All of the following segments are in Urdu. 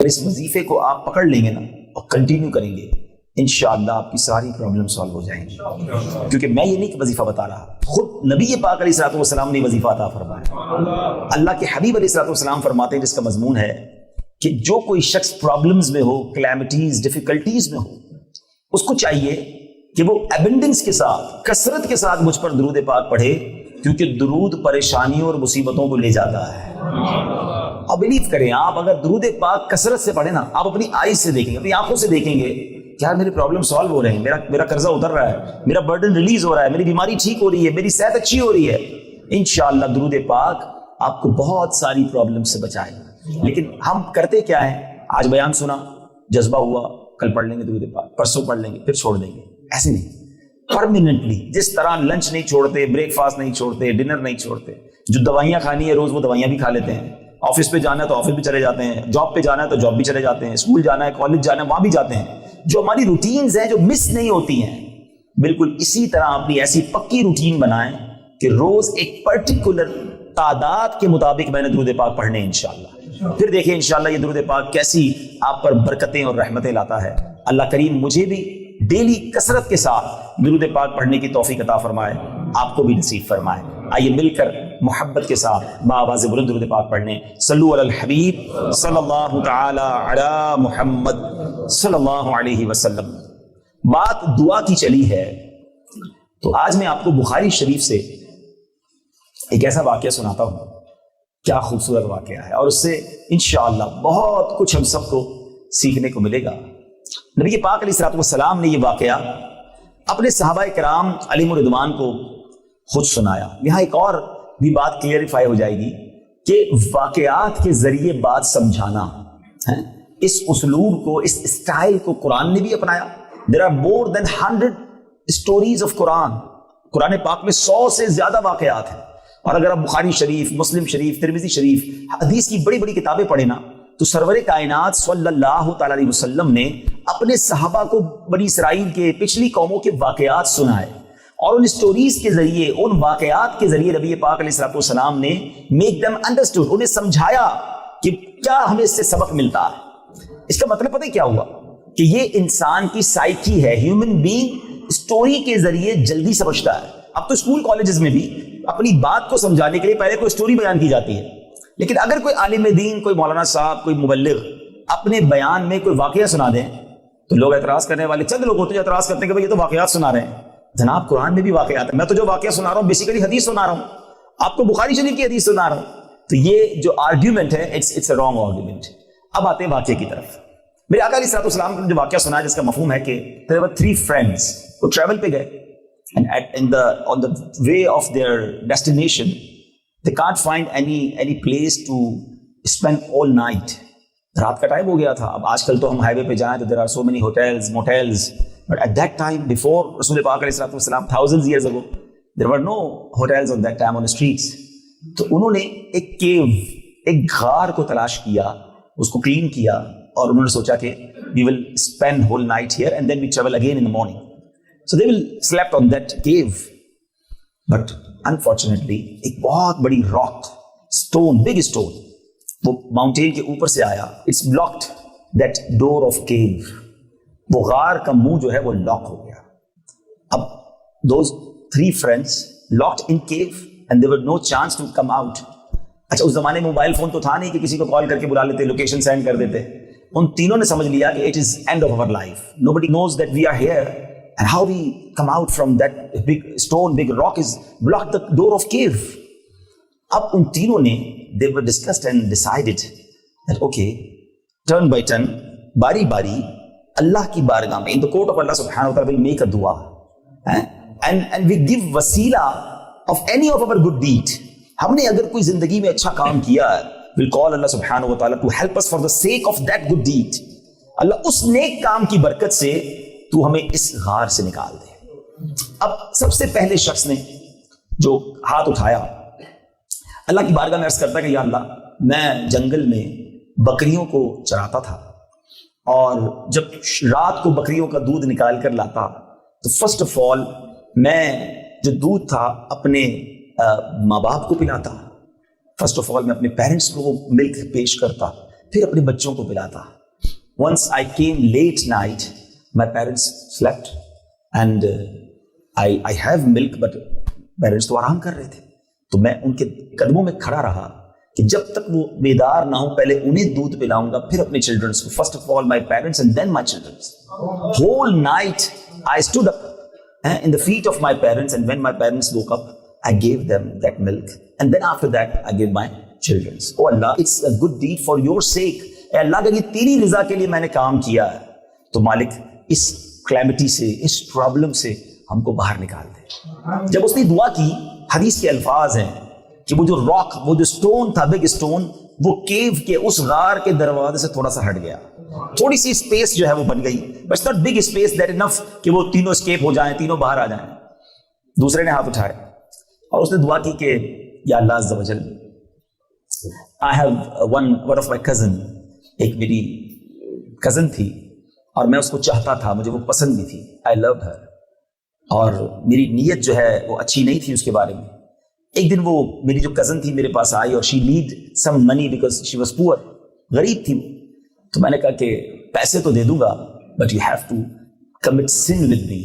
اس وظیفے کو آپ پکڑ لیں گے نا اور کنٹینیو کریں گے، انشاءاللہ آپ کی ساری پرابلم سالو ہو جائیں گی. کیونکہ میں یہ نہیں کہ وظیفہ بتا رہا، خود نبی پاک علیہ الصلوۃ والسلام نے وظیفہ عطا فرمایا. اللہ کے حبیب علیہ الصلوۃ والسلام فرماتے ہیں، جس کا مضمون ہے کہ جو کوئی شخص پرابلمز میں ہو، کلیمٹیز، ڈیفیکلٹیز میں ہو، اس کو چاہیے کہ وہ ایبنڈنس کے ساتھ، کثرت کے ساتھ مجھ پر درود پاک پڑھے، کیونکہ درود پریشانیوں اور مصیبتوں کو لے جاتا ہے. اور بلیو کریں، آپ اگر درود پاک کثرت سے پڑھیں نا، آپ اپنی آئی سے دیکھیں گے، اپنی آنکھوں سے دیکھیں گے کہ یار میری پرابلم سالو ہو رہے ہیں، میرا قرضہ اتر رہا ہے، میرا برڈن ریلیز ہو رہا ہے، میری بیماری ٹھیک ہو رہی ہے، میری صحت اچھی ہو رہی ہے. انشاءاللہ درود پاک آپ کو بہت ساری پرابلم سے بچائے گا. لیکن ہم کرتے کیا ہیں؟ آج بیان سنا، جذبہ ہوا، کل پڑھ لیں گے درود پاک، پرسوں پڑھ لیں گے، پھر چھوڑ دیں گے. ایسے نہیں، پرماننٹلی. جس طرح لنچ نہیں چھوڑتے، بریک فاسٹ نہیں چھوڑتے، ڈنر نہیں چھوڑتے، جو دوائیاں کھانی ہے روز وہ دوائیاں بھی کھا لیتے ہیں. آفس پہ جانا ہے تو آفس بھی چلے جاتے ہیں، جاب پہ جانا ہے تو جاب بھی چلے جاتے ہیں، اسکول جانا ہے، کالج جانا ہے، وہاں بھی جاتے ہیں. جو ہماری روٹینز ہیں جو مس نہیں ہوتی ہیں، بالکل اسی طرح اپنی ایسی پکی روٹین بنائیں کہ روز ایک پرٹیکولر تعداد کے مطابق میں نے درود پاک پڑھنے انشاءاللہ. پھر دیکھیں انشاءاللہ یہ درود پاک کیسی آپ پر برکتیں اور رحمتیں لاتا ہے. اللہ کریم مجھے بھی ڈیلی کثرت کے ساتھ درود پاک پڑھنے کی توفیق عطا فرمائے، آپ کو بھی نصیب فرمائے. آئیے مل کر محبت کے ساتھ بآواز بلند درود پاک پڑھنے. صلو علی الحبیب صلی اللہ تعالی علی محمد صلی اللہ علیہ وسلم. بات دعا کی چلی ہے تو آج میں آپ کو بخاری شریف سے ایک ایسا واقعہ سناتا ہوں. کیا خوبصورت واقعہ ہے، اور اس سے انشاءاللہ بہت کچھ ہم سب کو سیکھنے کو ملے گا. نبی پاک علیہ الصلوۃ والسلام نے یہ واقعہ اپنے صحابہ کرام علیہم الرضوان کو خود سنایا. یہاں ایک اور بھی بات کلیئرفائی ہو جائے گی کہ واقعات کے ذریعے بات سمجھانا ہے، اس اسلوب کو، اس اسٹائل کو قرآن نے بھی اپنایا. There are more than 100 stories of قرآن. قرآن پاک میں 100 سے زیادہ واقعات ہیں. اور اگر آپ بخاری شریف، مسلم شریف، ترمذی شریف، حدیث کی بڑی بڑی کتابیں پڑھیں نا، تو سرور کائنات صلی اللہ تعالی علیہ وسلم نے اپنے صحابہ کو بنی اسرائیل کے، پچھلی قوموں کے واقعات سنائے، اور ان سٹوریز کے ذریعے، ان واقعات کے ذریعے نبی پاک علیہ الصلوۃ والسلام نے میک دم انڈرسٹوڈ، انہیں سمجھایا کہ کیا ہمیں اس سے سبق ملتا ہے. اس کا مطلب پتہ کیا ہوا؟ کہ یہ انسان کی سائیکی ہے. ہیومن بینگ اسٹوری کے ذریعے جلدی سمجھتا ہے. اب تو اسکول کالجز میں بھی اپنی بات کو سمجھانے کے لیے پہلے کوئی اسٹوری بیان کی جاتی ہے، لیکن اگر کوئی عالم دین، کوئی مولانا صاحب، کوئی مبلغ اپنے بیان میں کوئی واقعہ سنا دیں تو لوگ اعتراض کرنے والے چند لوگ ہوتے ہیں جو اعتراض کرتے ہیں کہ بھائی یہ تو واقعات سنا رہے ہیں. جناب قرآن میں بھی واقعات ہیں. میں تو جو واقعہ سنا رہا ہوں بیسیکلی حدیث سنا رہا ہوں، آپ کو بخاری شریف کی حدیث سنا رہا ہوں. تو یہ جو آرگیومنٹ ہے اٹس اے رانگ آرگیومنٹ. اب آتے ہیں واقعے کی طرف. میرے آقا علیہ الصلوۃ والسلام نے جو واقعہ سنا ہے جس کا مفہوم ہے کہ there were 3 friends وہ ٹریول پہ گئے and on the way of their destination they can't find any place to spend all night. رات کا ٹائم ہو گیا تھا. اب آج کل تو ہم ہائی وے پہ جائیں تو there are so many hotels, motels, but at that time before رسول پاک علیہ الصلوۃ والسلام thousands years ago there were no hotels on that time on the streets. تو انہوں نے ایک کیو، ایک غار کو تلاش کیا، اس کو کلین کیا، اور انہوں نے سوچا کہ we will spend whole night here and then we travel again in the morning. So they will slept on that cave. But unfortunately ایک بہت بڑی rock, stone, big stone وہ ماؤنٹین کے اوپر سے آیا. It's blocked that door of cave. وہ غار کا منہ جو ہے وہ لاک ہو گیا. اب those 3 friends locked in cave and there were no chance to come out. اچھا اس زمانے میں موبائل فون تو تھا نہیں کہ کسی کو کال کر کے بلا لیتے، لوکیشن سینڈ کر دیتے. ان تینوں نے سمجھ لیا کہ it is end of our life. Nobody knows that we are here and how we come out from that big stone, big rock is blocked the door of cave. اب ان تینوں نے they were discussed and decided that okay, turn by turn, باری باری اللہ کی بارگاہ میں in the court of Allah subhanahu wa ta'ala will make a dua and we give وسیلہ of any of our good deed. ہم نے اگر کوئی زندگی میں اچھا کام کیا ہے we'll call Allah subhanahu wa ta'ala to help us for the sake of that good deed. اللہ اس نیک کام کی برکت سے تو ہمیں اس غار سے نکال دے. اب سب سے پہلے شخص نے جو ہاتھ اٹھایا اللہ کی بارگاہ میں عرض کرتا کہ یا اللہ میں جنگل میں بکریوں کو چراتا تھا، اور جب رات کو بکریوں کا دودھ نکال کر لاتا تو فرسٹ آف آل میں جو دودھ تھا اپنے ماں باپ کو پلاتا. فرسٹ آف آل میں اپنے پیرنٹس کو وہ ملک پیش کرتا. پھر اپنے بچوں کو پلاتا. Once I came late night, my parents slept and I have milk, but parents تو آرام کر رہے تھے. تو میں ان کے قدموں میں کھڑا رہا کہ جب تک وہ بیدار نہ ہوں پہلے انہیں دودھ پلاؤں گا, پھر اپنے چلڈرنس کو. First of all my parents and then my children. Whole night I stood up in the feet of my parents, and when my parents woke up I gave them that milk, and then after that I gave my children. Oh Allah, it's a good deed for your sake. اے اللہ, اگر یہ تیری رضا کے لیے میں نے کام کیا ہے تو مالک اس کلیمٹی سے, اس پرابلم سے ہم کو باہر نکال دے. جب اس نے دعا کی, حدیث کے الفاظ ہیں کہ وہ جو راک, وہ جو سٹون تھا, بگ سٹون, وہ کیو کے اس غار کے دروازے سے تھوڑا سا ہٹ گیا. تھوڑی سی اسپیس جو ہے وہ بن گئی, but not big space that انف کہ وہ تینوں اسکیپ ہو جائیں, تینوں باہر آ جائیں. دوسرے نے ہاتھ اٹھائے اور اس نے دعا کی کہ یا اللہ عز و جل, I have one of my cousin, ایک میری کزن تھی اور میں اس کو چاہتا تھا, مجھے وہ پسند بھی تھی. I loved her. اور میری نیت جو ہے وہ اچھی نہیں تھی اس کے بارے میں. ایک دن وہ میری جو کزن تھی میرے پاس آئی اور she need some money because she was poor, غریب تھی. تو میں نے کہا کہ پیسے تو دے دوں گا but you have to commit sin with me.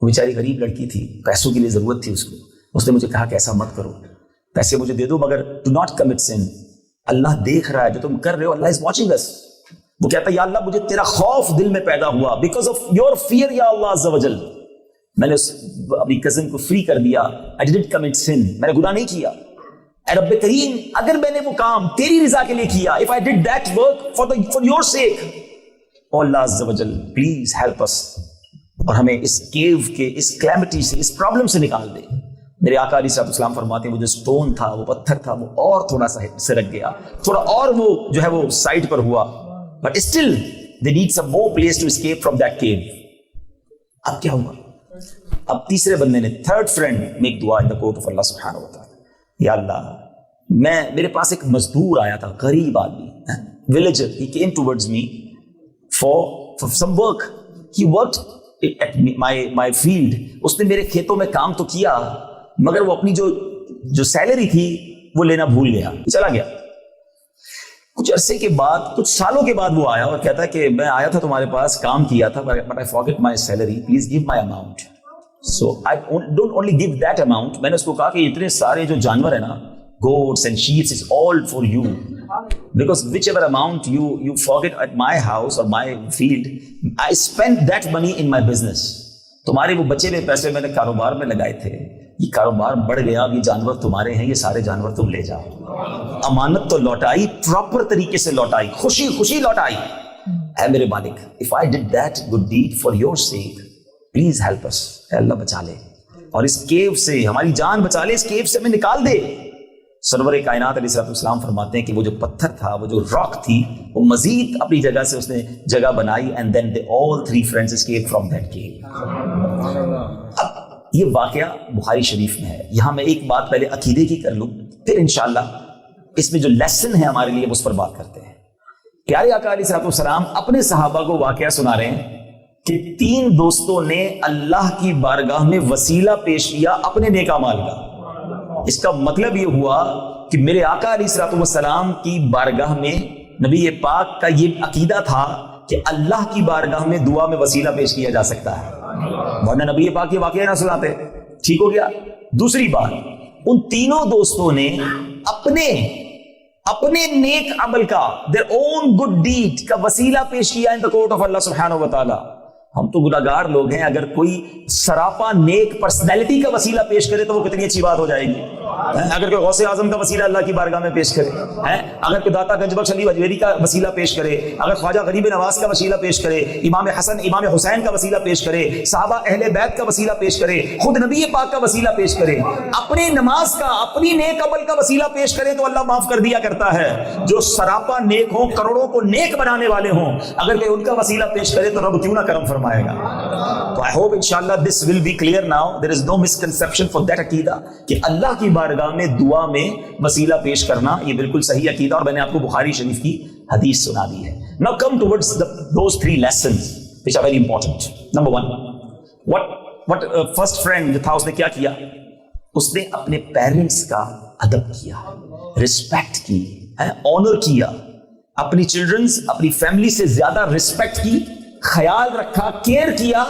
وہ بیچاری غریب لڑکی تھی, پیسوں کے لیے ضرورت تھی اس کو. اس نے مجھے کہا کہ ایسا مت کرو, پیسے مجھے دے دو مگر do not commit sin. اللہ دیکھ رہا ہے جو تم کر رہے ہو, اللہ is watching us. وہ کہتا ہے یا اللہ مجھے تیرا خوف دل میں پیدا ہوا because of your fear یا اللہ عز و جل. میں نے اپنی کزن کو فری کر دیا. I didn't commit sin. میں نے گناہ نہیں کیا. اے رب کریم, اگر میں نے وہ کام تیری رضا کے لیے کیا, if I did that work for your sake, oh اللہ عز و جل please help us. اور ہمیں اس کیو کے, اس کلیمٹی سے, اس پرابلم سے نکال دے. میرے آقا علیہ الصلوۃ والسلام فرماتے ہیں وہ جو سٹون تھا, وہ پتھر تھا, وہ اور تھوڑا سا سرک گیا, تھوڑا اور وہ جو ہے وہ سائڈ پر ہوا, but still they need some more place to escape from that cave. اب کیا ہوا؟ اب تیسرے بندے نے, تھرڈ فرینڈ, میک دعا in the court of Allah سبحانہ و تعالیٰ. یا اللہ, میرے پاس ایک مزدور آیا تھا, غریب آدمی, villager. He came towards me for some work. He worked at my field. اس نے میرے کھیتوں میں کام تو کیا مگر وہ اپنی جو سیلری تھی وہ لینا بھول گیا, چلا گیا. کچھ عرصے کے بعد, کچھ سالوں کے بعد وہ آیا اور کہتا ہے کہ میں آیا تھا تمہارے پاس, کام کیا تھا, but I forget my salary. Please give my amount. So I don't only give that amount. میں نے اس کو کہا کہ اتنے سارے جو جانور ہیں نا, goats and sheep, is all for you. Because whichever amount you forget at my house or my field, I spent that money in my business. تمہارے وہ بچے ہوئے پیسے میں نے کاروبار میں لگائے تھے, یہ کاروبار بڑھ گیا, اب یہ جانور تمہارے ہیں, یہ سارے جانور تم لے جاؤ. امانت تو لوٹائی, پراپر طریقے سے لوٹائی, خوشی خوشی لوٹائی. اے میرے مالک, if I did that good deed for your sake, please help us. اے اللہ بچا لے, اور اس کیو سے ہماری جان بچا لے, اس کیو سے ہمیں نکال دے. سرور کائنات علیہ الصلوۃ والسلام فرماتے ہیں کہ وہ جو پتھر تھا, وہ جو راک تھی, وہ مزید اپنی جگہ سے اس نے جگہ بنائی, and then they all three friends escaped from that cave. اب یہ واقعہ بخاری شریف میں ہے. یہاں میں ایک بات پہلے عقیدے کی کر لوں, پھر انشاءاللہ اس میں جو لیسن ہے ہمارے لیے اس پر بات کرتے ہیں. پیارے آقا علیہ الصلوۃ والسلام اپنے صحابہ کو واقعہ سنا رہے ہیں کہ 3 دوستوں نے اللہ کی بارگاہ میں وسیلہ پیش کیا اپنے نیک اعمال کا. اس کا مطلب یہ ہوا کہ میرے آقا علیہ الصلوۃ والسلام کی بارگاہ میں نبی پاک کا یہ عقیدہ تھا کہ اللہ کی بارگاہ میں دعا میں وسیلہ پیش کیا جا سکتا ہے, ورنہ نبی پاک یہ واقعہ نہ سناتے. ٹھیک ہو گیا. دوسری بات, ان تینوں دوستوں نے اپنے نیک عمل کا, their own good deed کا وسیلہ پیش کیا in the court of Allah سبحانہ و تعالی. ہم تو گناہگار لوگ ہیں, اگر کوئی سراپا نیک پرسنالٹی کا وسیلہ پیش کرے تو وہ کتنی اچھی بات ہو جائے گی. اگر کوئی غوث اعظم کا وسیلہ اللہ کی بارگاہ میں پیش کرے, اگر کوئی داتا گنج بخش علی اجمیری کا وسیلہ پیش کرے, اگر خواجہ غریب نواز کا وسیلہ پیش کرے, امام حسن امام حسین کا وسیلہ پیش کرے, صحابہ اہل بیت کا وسیلہ پیش کرے, خود نبی پاک کا وسیلہ پیش کرے, اپنے نماز کا, اپنی نیک عمل کا وسیلہ پیش کرے تو اللہ معاف کر دیا کرتا ہے. جو سراپا نیک ہوں, کروڑوں کو نیک بنانے والے ہوں, اگر کوئی ان کا وسیلہ پیش کرے تو رب کیوں نہ کرم فرمائے گا. تو I hope inshallah this will be clear now. There is no misconception for that عقیدہ کہ اللہ کی بارگاہ میں دعا میں وسیلہ پیش کرنا, یہ بالکل صحیح عقیدہ, اور میں نے آپ کو بخاری شریف کی حدیث سنا دی ہے. Now come towards those 3 lessons which are very important. Number 1, what first friend جو تھا اس نے کیا کیا, اس نے اپنے پیرنٹس کا ادب کیا, رسپیکٹ کی, آنر کیا. اپنی چلڈرنز, اپنی فیملی سے زیادہ رسپیکٹ کی, خیال رکھا, کیئر کیا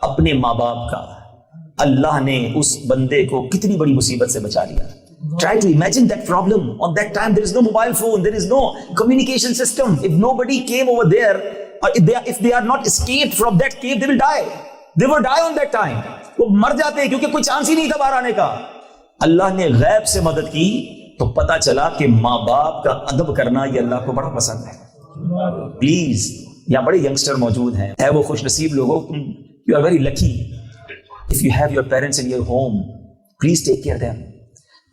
اپنے ماں باپ کا. اللہ نے اس بندے کو کتنی بڑی مصیبت سے بچا لیا. Try to imagine that problem. On that time there is no mobile phone, there is no communication system. If nobody came over there, or if they are not escaped from that cave, they will die. They will die on that time. وہ مر جاتے ہیں کیونکہ کوئی چانس ہی نہیں تھا باہر آنے کا. اللہ نے غیب سے مدد کی تو پتا چلا کہ ماں باپ کا ادب کرنا یہ اللہ کو بڑا پسند ہے. پلیز, یہاں بڑے ینگسٹر موجود ہیں, اے وہ خوش نصیب لوگوں, you are very lucky if you have your parents in your home. Please take care of them.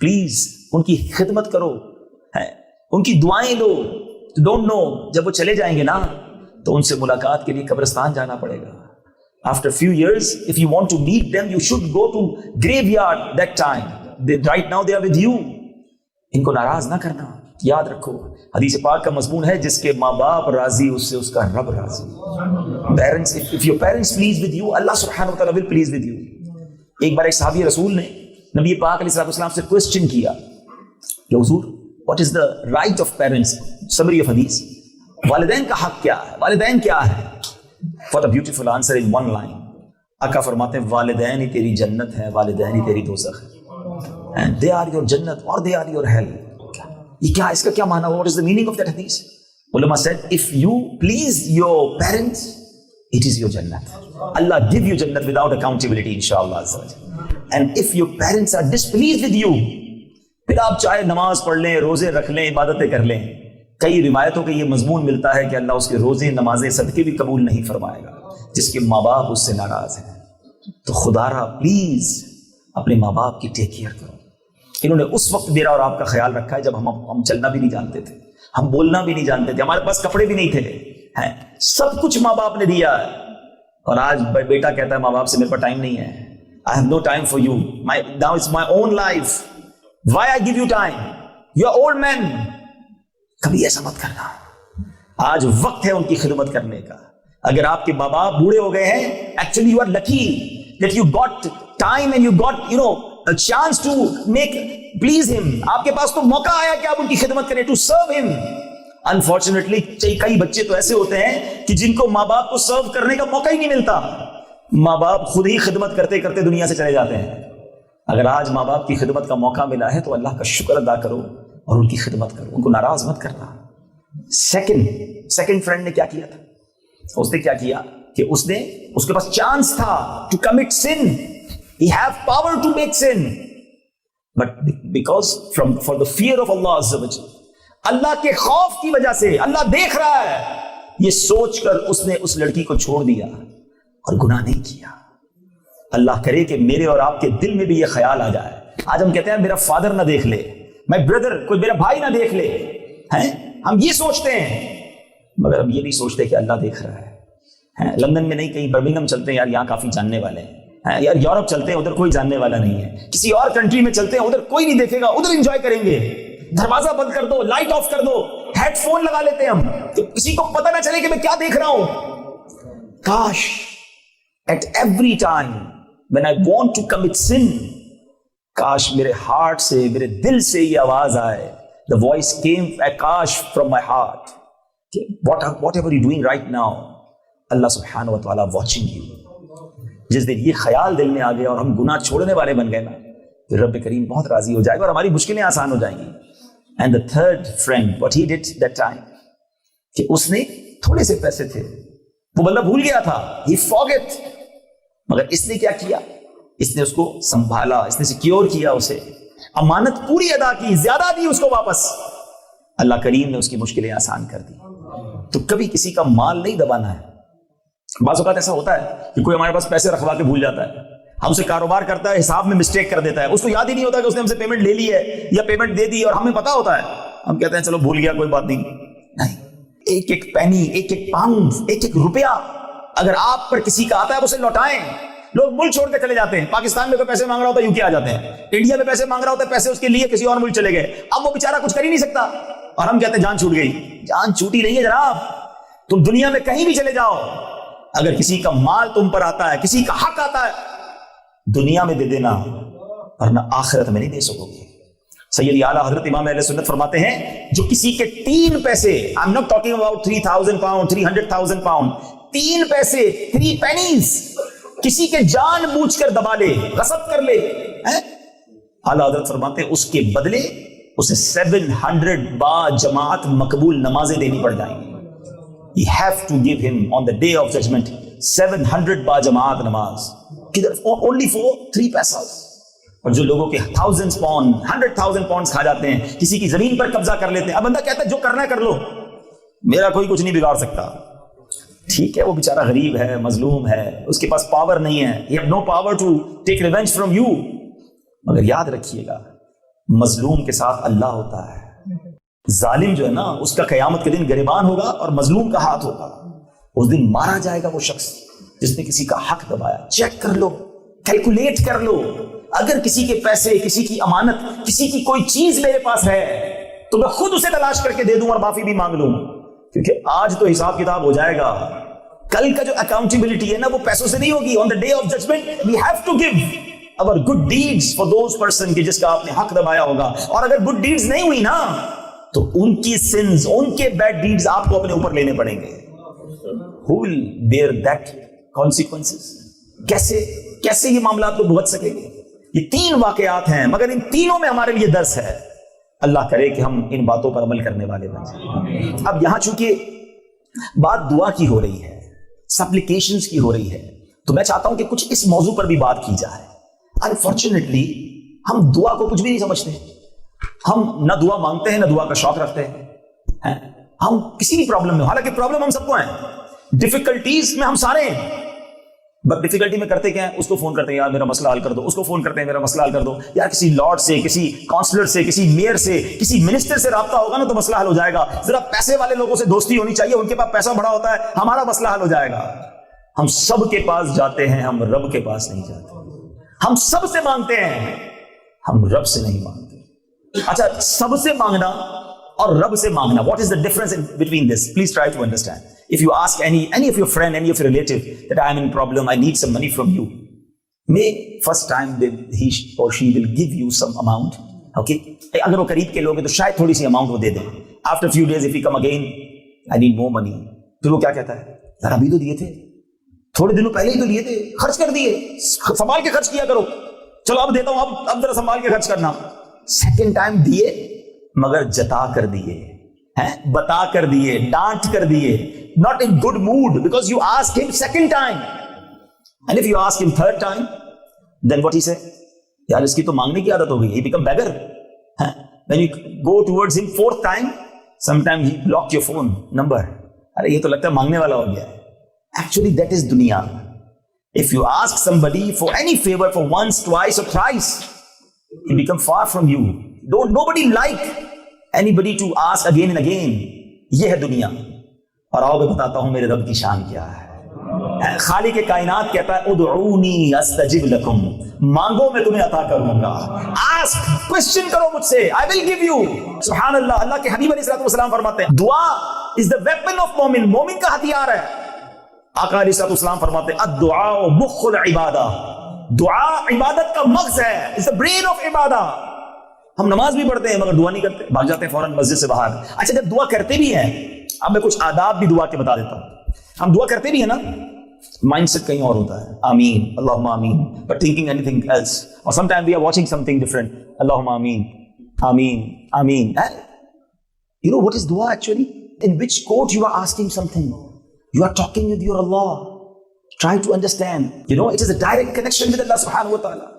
Please ان کی خدمت کرو, ان کی دعائیں لو. ڈونٹ نو, جب وہ چلے جائیں گے نا تو ان سے ملاقات کے لیے قبرستان جانا پڑے گا. After few years, if you want to meet them, you should go to graveyard that time. Right now they are with you. ان کو ناراض نہ کرنا. یاد رکھو, حدیث پاک کا مضمون ہے جس کے ماں باپ راضی اس سے اس کا رب راضی. Parents, if your parents please with you, Allah subhanahu wa ta'ala will please with you. ایک بار ایک صحابی رسول نے نبی پاک علیہ السلام سے کوسچن کیا کہ حضور, what is the right of parents? Summary of hadith. والدین کا حق کیا ہے, والدین کیا ہے؟ What a beautiful answer in one line. آقا فرماتے ہیں والدین ہی تیری جنت ہے, والدین ہی تیری دوزخ ہے. And they are your جنت or they are your hell. یہ کیا, اس کا کیا معنی؟ What is the meaning of that hadith? Ulama said, if you please your parents, it is your jannat. Allah give you jannat without accountability, inshallah. And if your parents are displeased with you, پھر آپ چاہے نماز پڑھ لیں, روزے رکھ لیں, عبادتیں کر لیں, کئی روایتوں کے یہ مضمون ملتا ہے کہ اللہ اس کے روزے, نمازیں, صدقے بھی قبول نہیں فرمائے گا جس کے ماں باپ اس سے ناراض ہیں. تو خدا را پلیز اپنے ماں باپ کی ٹیک کیئر کرو. انہوں نے اس وقت میرا اور آپ کا خیال رکھا ہے جب ہم چلنا بھی نہیں جانتے تھے, ہم بولنا بھی نہیں جانتے تھے, ہمارے پاس کپڑے بھی نہیں تھے, سب کچھ ماں باپ نے دیا ہے. اور آج بیٹا کہتا ہے ماں باپ سے میرے پاس ٹائم نہیں ہے, I have no time for you. Now it's my own life. Why I give you time? You are old men. کبھی ایسا مت کرنا. آج وقت ہے ان کی خدمت کرنے کا. اگر آپ کے ماں باپ بوڑھے ہو گئے ہیں, actually you are lucky that you got time and you got, a chance to please him. آپ کے پاس تو موقع آیا کہ آپ ان کی خدمت کریں, to serve him. Unfortunately, کئی بچے تو ایسے ہوتے ہیں کہ جن کو ماں باپ کو سرو کرنے کا موقع ہی نہیں ملتا. ماں باپ خود ہی خدمت کرتے کرتے دنیا سے چلے جاتے ہیں. اگر آج ماں باپ کی خدمت کا موقع ملا ہے تو اللہ کا شکر ادا کرو اور ان کی خدمت کرو, ان کو ناراض مت کرنا. سیکنڈ فرینڈ نے کیا کیا تھا, اس نے کیا کیا کہ اس کے پاس چانس تھا to commit sin. He have power to make sin, but because for the fear of Allah Azza wa Jalla, اللہ کے خوف کی وجہ سے, اللہ دیکھ رہا ہے, یہ سوچ کر اس نے اس لڑکی کو چھوڑ دیا اور گناہ نہیں کیا. اللہ کرے کہ میرے اور آپ کے دل میں بھی یہ خیال آ جائے. آج ہم کہتے ہیں میرا فادر نہ دیکھ لے, my brother, کوئی میرا بھائی نہ دیکھ لے, ہم یہ سوچتے ہیں, مگر ہم یہ نہیں سوچتے کہ اللہ دیکھ رہا ہے. لندن میں نہیں, کہیں برمنگھم چلتے ہیں, یار یہاں کافی جاننے والے ہیں. یار یورپ چلتے ہیں, ادھر کوئی جاننے والا نہیں ہے. کسی اور کنٹری میں چلتے ہیں, ادھر کوئی نہیں دیکھے گا, ادھر انجوائے کریں گے. دروازہ بند کر دو, لائٹ آف کر دو, ہیڈ فون لگا لیتے ہیں ہم, تو کسی کو پتہ نہ چلے کہ میں کیا دیکھ رہا ہوں. کاش at every time when I want to commit sin, کاش میرے ہارٹ سے, میرے دل سے یہ آواز آئے. The voice came, کاش from my heart, whatever you're doing right now, Allah subhanahu wa ta'ala watching you. جس دن یہ خیال دل میں آ گیا اور ہم گناہ چھوڑنے والے بن گئے نا, پھر رب کریم بہت راضی ہو جائے گا اور ہماری مشکلیں آسان ہو جائیں گی. And the third friend, what he did that time, کہ اس نے تھوڑے سے پیسے تھے, وہ بندہ بھول گیا تھا, he forget, مگر اس نے کیا کیا, اس نے اس کو سنبھالا, اس نے سیکیور کیا, اسے امانت پوری ادا کی, زیادہ دی اس کو واپس. اللہ کریم نے اس کی مشکلیں آسان کر دی. تو کبھی کسی کا مال نہیں دبانا ہے. بعض اوقات ایسا ہوتا ہے کہ کوئی ہمارے پاس پیسے رکھوا کے بھول جاتا ہے, ہم سے کاروبار کرتا ہے, حساب میں مسٹیک کر دیتا ہے, اس کو یاد ہی نہیں ہوتا کہ اس نے ہم سے پیمنٹ لے لی ہے یا پیمنٹ دے دی, اور ہمیں پتا ہوتا ہے, ہم کہتے ہیں چلو بھول گیا کوئی بات نہیں. نہیں, ایک ایک پینی, ایک ایک پاؤنڈ, ایک ایک روپیہ اگر آپ پر کسی کا آتا ہے اسے لوٹائیں. لوگ ملک چھوڑ کے چلے جاتے ہیں. پاکستان میں کوئی پیسے مانگ رہا ہوتا ہے یو کے آ جاتے ہیں, انڈیا میں پیسے مانگ رہا ہوتا ہے, پیسے اس کے لیے کسی اور ملک چلے گئے. اب وہ بیچارہ کچھ کر ہی نہیں سکتا اور ہم کہتے ہیں جان چھوٹ گئی. جان چھوٹی نہیں ہے جناب, تم دنیا میں کہیں بھی چلے جاؤ, اگر کسی کا مال تم پر آتا ہے, کسی کا حق آتا ہے, دنیا میں دے دینا ورنہ آخرت میں نہیں دے سکو گے. سیدی اعلیٰ حضرت امام اہل سنت فرماتے ہیں جو کسی کے 3 پیسے, I'm not talking about 3,000 pounds, 300,000 pounds, 3 پیسے, 3 pennies کسی کے جان بوجھ کر دبا لے, غصب کر لے, اعلیٰ حضرت فرماتے ہیں اس کے بدلے اسے 700 با جماعت مقبول نمازیں دینی پڑ جائیں گی. You have to give him on the day of judgment 700 با جماعت نماز, only for 3 پیسز. اور جو لوگوں کے 1000 پاؤنڈ 100,000 پاؤنڈ کھا جاتے ہیں, کسی کی زمین پر قبضہ کر لیتے ہیں, اب بندہ کہتا ہے جو کرنا ہے کر لو, میرا کوئی کچھ نہیں بگاڑ سکتا. ٹھیک ہے, وہ بیچارہ غریب ہے, مظلوم ہے, اس کے پاس پاور نہیں ہے, he have no power to take revenge from you. مگر یاد رکھیے گا مظلوم کے ساتھ اللہ ہوتا ہے. ظالم جو ہے نا اس کا قیامت کے دن گریبان ہوگا اور مظلوم کا ہاتھ ہوگا. اس دن مارا جائے گا وہ شخص جس نے کسی کا حق دبایا. چیک کر لو, کیلکولیٹ کر لو, اگر کسی کے پیسے, کسی کی امانت, کسی کی کوئی چیز میرے پاس ہے تو میں خود اسے تلاش کر کے دے دوں اور معافی بھی مانگ لوں, کیونکہ آج تو حساب کتاب ہو جائے گا, کل کا جو اکاؤنٹیبلٹی ہے نا وہ پیسوں سے نہیں ہوگی. On the day of judgment we have to give our good deeds for those person کہ جس کا آپ نے حق دبایا ہوگا. اور اگر good deeds نہیں ہوئی نا تو ان کی sins, ان کے bad deeds آپ کو اپنے اوپر لینے پڑیں گے. Who will bear that consequences? کیسے یہ معاملات کو بھگت سکیں گے؟ یہ 3 واقعات ہیں, مگر ان تینوں میں ہمارے لیے درس ہے. اللہ کرے کہ ہم ان باتوں پر عمل کرنے والے بن جائیں. اب یہاں چونکہ بات دعا کی ہو رہی ہے, سپلیکیشنز کی ہو رہی ہے, تو میں چاہتا ہوں کہ کچھ اس موضوع پر بھی بات کی جائے. انفارچونیٹلی ہم دعا کو کچھ بھی نہیں سمجھتے. ہم نہ دعا مانگتے ہیں نہ دعا کا شوق رکھتے ہیں. ہم کسی بھی پرابلم میں, حالانکہ پرابلم ہم سب کو ہیں, ڈیفیکلٹیز میں ہم سارے ہیں, بٹ ڈیفیکلٹی میں کرتے کیا ہیں؟ اس کو فون کرتے ہیں یار میرا مسئلہ حل کر دو, اس کو فون کرتے ہیں میرا مسئلہ حل کر دو. یار کسی لارڈ سے, کسی کاؤنسلر سے, کسی میئر سے, کسی منسٹر سے رابطہ ہوگا نا تو مسئلہ حل ہو جائے گا. ذرا پیسے والے لوگوں سے دوستی ہونی چاہیے, ان کے پاس پیسہ بڑا ہوتا ہے, ہمارا مسئلہ حل ہو جائے گا. ہم سب کے پاس جاتے ہیں, ہم رب کے پاس نہیں جاتے. ہم سب سے مانگتے ہیں, ہم رب سے نہیں مانگتے. اچھا, سب سے مانگنا اور رب سے مانگنا, what is the difference between this? Please try to understand. If you ask any of your friend, any of your relative that I am in problem, I need some money from you, may first time he or she will give you some amount. Okay, اگر وہ قریب کے لوگ ہیں تو شاید تھوڑی سی اماؤنٹ وہ دے دیں. After few days if he come again, I need more money, تو وہ کیا کہتا ہے, یار ابھی تو دیے تھے, تھوڑے دنوں پہلے ہی تو لیے تھے, خرچ کر دیے, سنبھال کے خرچ کیا کرو, چلو اب دیتا ہوں, اب ذرا سنبھال کے خرچ کرنا. سیکنڈ ٹائم دیے مگر جتا کر دیے, بتا کر دیے, ڈانٹ کر دیے, not in good mood because you asked him second time. And if you ask him third time, then what he say? یار اس کی تو مانگنے کی عادت ہو گئی, he become beggar. When you go towards him fourth time, sometimes he block your phone number. ارے یہ تو لگتا ہے مانگنے والا ہو گیا ہے. Actually that is dunya. If you ask somebody for any favor for once, twice or thrice, he become far from you. Nobody like anybody to ask again and again. یہ ہے دنیا. اور آؤ میں بتاتا ہوں میرے رب کی شان کیا ہے. خالق کائنات کہتا ہے ادعونی استجب لکم, مانگو میں تمہیں عطا کروں گا. آسک, کوسچن کرو مجھ سے, I will give you. سبحان اللہ. اللہ کے حبیب علیہ السلام فرماتے ہیں دعا is the weapon of مومن, مومن کا ہتھیار ہے. آقا علیہ السلام فرماتے ہیں الدعاء مخ العبادہ, دعا عبادت کا مغز ہے, it's the brain of Ubadah. ہم نماز بھی پڑھتے ہیں مگر دعا نہیں کرتے, بھاگ جاتے ہیں فوراً مسجد سے باہر. اچھا جب دعا کرتے بھی ہیں, اب میں کچھ آداب بھی دعا کے بتا دیتا ہوں. ہم دعا کرتے بھی ہیں نا, مائنڈ سیٹ کہیں اور ہوتا ہے, آمین اللہم آمین, but thinking anything else, or sometimes we are watching something different, اللہم آمین آمین آمین. You know what is dua actually? In which quote you are asking something? You are talking with your Allah. Try to understand. You know, it is a direct connection with Allah subhanahu wa ta'ala.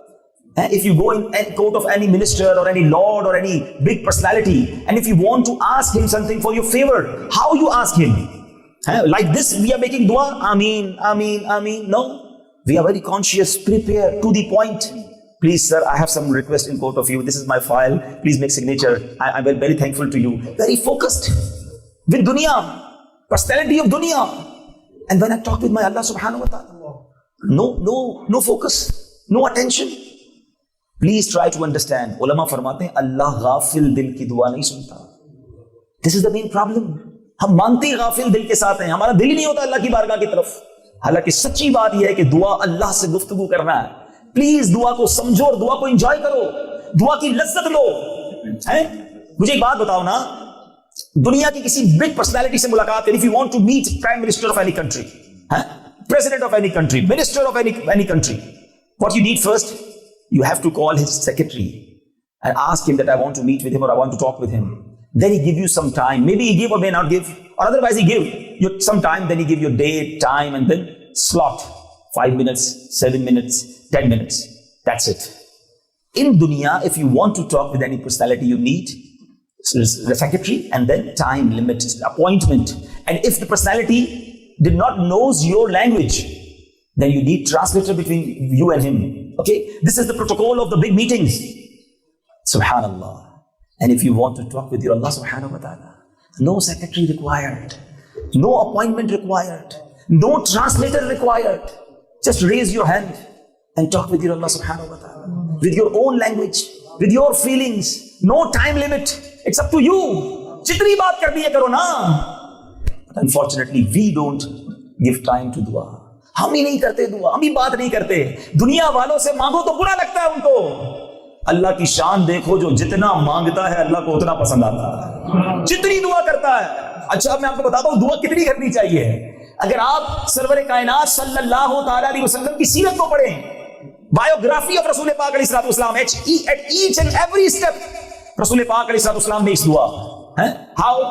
If you go in any court of any minister or any lord or any big personality, and if you want to ask him something for your favor, how you ask him? Like this, we are making dua, Ameen, Ameen, Ameen. No, we are very conscious, prepare, to the point. Please, sir, I have some request in court of you. This is my file. Please make signature. I'm very thankful to you. Very focused with dunya, personality of dunya. And when I talk with my Allah subhanahu wa ta'ala, no focus, no attention. Please try to understand. علماء فرماتے ہیں اللہ غافل دل کی دعا نہیں سنتا. This is the main problem. ہم مانتے ہی غافل دل کے ساتھ ہیں, ہمارا دل ہی نہیں ہوتا اللہ کی بارگاہ کی طرف. حالانکہ سچی بات یہ ہے کہ دعا اللہ سے گفتگو کرنا ہے. پلیز دعا کو سمجھو اور دعا کو انجوائے کرو, دعا کی لذت لو. ہیں. مجھے ایک بات بتاؤ نا, دنیا کی کسی بگ پرسنالٹی سے ملاقات کریں, if you want to meet prime minister of any country, president of any country, minister of any country, what you need first, you have to call his secretary and ask him that I want to meet with him or I want to talk with him. Then he give you some time. Maybe he give or may not give, or otherwise he give you some time. Then he give you date, time, and then slot 5 minutes, 7 minutes, 10 minutes. That's it. In dunya, if you want to talk with any personality, you need the secretary and then time limit, appointment. And if the personality did not knows your language, then you need translator between you and him. Okay, this is the protocol of the big meetings. Subhanallah. And if you want to talk with your Allah subhanahu wa ta'ala, no secretary required, no appointment required, no translator required. Just raise your hand and talk with your Allah subhanahu wa ta'ala with your own language, with your feelings. No time limit. It's up to you. Jitni baat karni hai karo na. But unfortunately, we don't give time to dua. ہم ہی نہیں کرتے دعا, ہم ہی بات نہیں کرتے. دنیا والوں سے مانگو تو برا لگتا ہے ان کو. اللہ کی شان دیکھو, جو جتنا مانگتا ہے اللہ کو اتنا پسند آتا ہے, جتنی دعا کرتا ہے. اچھا میں آپ کو بتاتا ہوں دعا کتنی کرنی چاہیے. اگر آپ سرور کائنات صلی اللہ تعالی علیہ وسلم کی سیرت کو پڑھیں, بایوگرافی آف رسول پاک علیہ الصلوۃ والسلام, at each and every step رسول پاک علیہ الصلوۃ والسلام نے اس دعا, ہاؤ